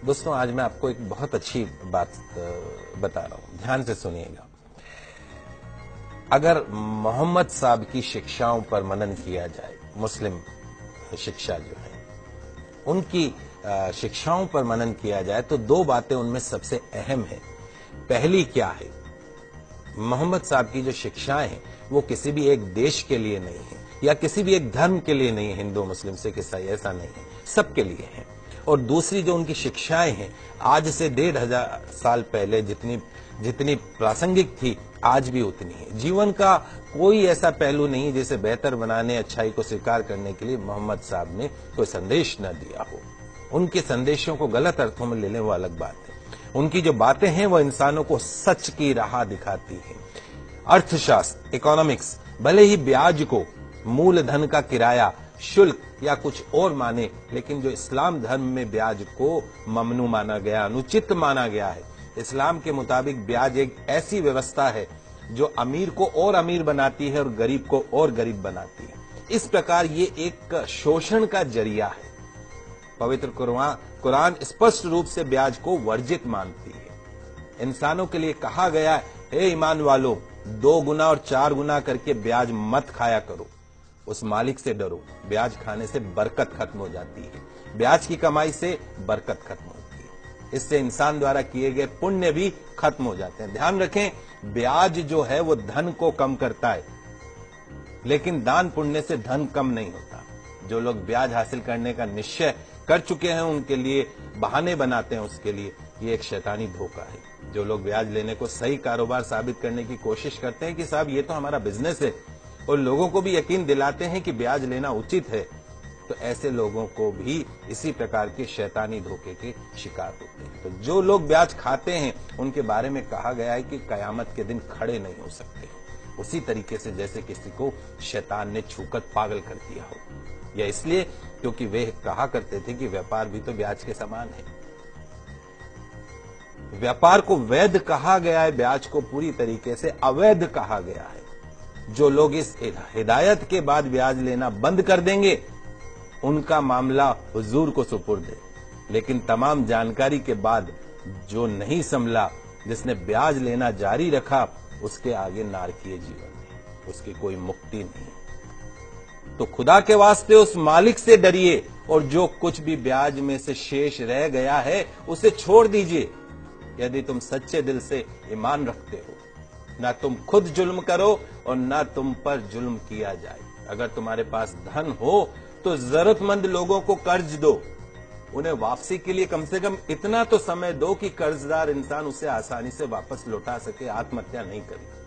दोस्तों, आज मैं आपको एक बहुत अच्छी बात बता रहा हूं, ध्यान से सुनिएगा। अगर मोहम्मद साहब की शिक्षाओं पर मनन किया जाए, मुस्लिम शिक्षा जो है उनकी शिक्षाओं पर मनन किया जाए तो दो बातें उनमें सबसे अहम है। पहली क्या है, मोहम्मद साहब की जो शिक्षाएं हैं वो किसी भी एक देश के लिए नहीं है या किसी भी एक धर्म के लिए नहीं है, हिंदू मुस्लिम सिख ईसाई, ऐसा नहीं है, सबके लिए है। और दूसरी जो उनकी शिक्षाएं हैं, आज से 1500 साल पहले जितनी प्रासंगिक थी आज भी उतनी है। जीवन का कोई ऐसा पहलू नहीं जिसे बेहतर बनाने, अच्छाई को स्वीकार करने के लिए मोहम्मद साहब ने कोई संदेश न दिया हो। उनके संदेशों को गलत अर्थों में ले लें वो अलग बात है। उनकी जो बातें हैं वो इंसानों को सच की राह दिखाती हैं। अर्थशास्त्र, इकोनॉमिक्स भले ही ब्याज को मूलधन का किराया, शुल्क या कुछ और माने, लेकिन जो इस्लाम धर्म में ब्याज को ममनू माना गया, अनुचित माना गया है। इस्लाम के मुताबिक ब्याज एक ऐसी व्यवस्था है जो अमीर को और अमीर बनाती है और गरीब को और गरीब बनाती है। इस प्रकार ये एक शोषण का जरिया है। पवित्र कुरान स्पष्ट रूप से ब्याज को वर्जित मानती है। इंसानों के लिए कहा गया है, हे ईमान वालों, 2 गुना और 4 गुना करके ब्याज मत खाया करो, उस मालिक से डरो। ब्याज खाने से बरकत खत्म हो जाती है, ब्याज की कमाई से बरकत खत्म होती है, इससे इंसान द्वारा किए गए पुण्य भी खत्म हो जाते हैं। ध्यान रखें, ब्याज जो है वो धन को कम करता है, लेकिन दान पुण्य से धन कम नहीं होता। जो लोग ब्याज हासिल करने का निश्चय कर चुके हैं उनके लिए बहाने बनाते हैं, उसके लिए ये एक शैतानी धोखा है। जो लोग ब्याज लेने को सही कारोबार साबित करने की कोशिश करते हैं कि साहब ये तो हमारा बिजनेस है, और लोगों को भी यकीन दिलाते हैं कि ब्याज लेना उचित है, तो ऐसे लोगों को भी इसी प्रकार के शैतानी धोखे के शिकार होते हैं। तो जो लोग ब्याज खाते हैं उनके बारे में कहा गया है कि कयामत के दिन खड़े नहीं हो सकते, उसी तरीके से जैसे किसी को शैतान ने छूकर पागल कर दिया हो। यह इसलिए क्योंकि वे कहा करते थे कि व्यापार भी तो ब्याज के समान है। व्यापार को वैध कहा गया है, ब्याज को पूरी तरीके से अवैध कहा गया है। जो लोग इस हिदायत के बाद ब्याज लेना बंद कर देंगे उनका मामला हुजूर को सुपुर्द है, लेकिन तमाम जानकारी के बाद जो नहीं संभला, जिसने ब्याज लेना जारी रखा, उसके आगे नारकीय जीवन है, उसकी कोई मुक्ति नहीं। तो खुदा के वास्ते उस मालिक से डरिए और जो कुछ भी ब्याज में से शेष रह गया है उसे छोड़ दीजिए। यदि तुम सच्चे दिल से ईमान रखते हो, ना तुम खुद जुल्म करो और ना तुम पर जुल्म किया जाए। अगर तुम्हारे पास धन हो तो जरूरतमंद लोगों को कर्ज दो, उन्हें वापसी के लिए कम से कम इतना तो समय दो कि कर्जदार इंसान उसे आसानी से वापस लौटा सके, आत्महत्या नहीं करे।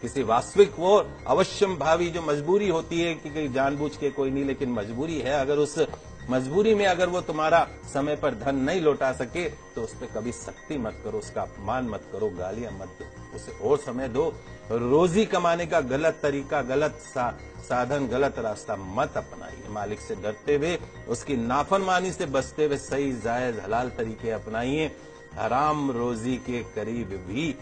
किसी वास्तविक वो अवश्यम भावी जो मजबूरी होती है कि जानबूझ के कोई नहीं, लेकिन मजबूरी है, अगर उस मजबूरी में अगर वो तुम्हारा समय पर धन नहीं लौटा सके तो उस पर कभी सख्ती मत करो, उसका अपमान मत करो, गालियां मत दो, उसे और समय दो। रोजी कमाने का गलत तरीका, गलत साधन, गलत रास्ता मत अपनाइए। मालिक से डरते हुए, उसकी नाफरमानी से बचते हुए सही जायज हलाल तरीके अपनाइए। हराम रोजी के करीब भी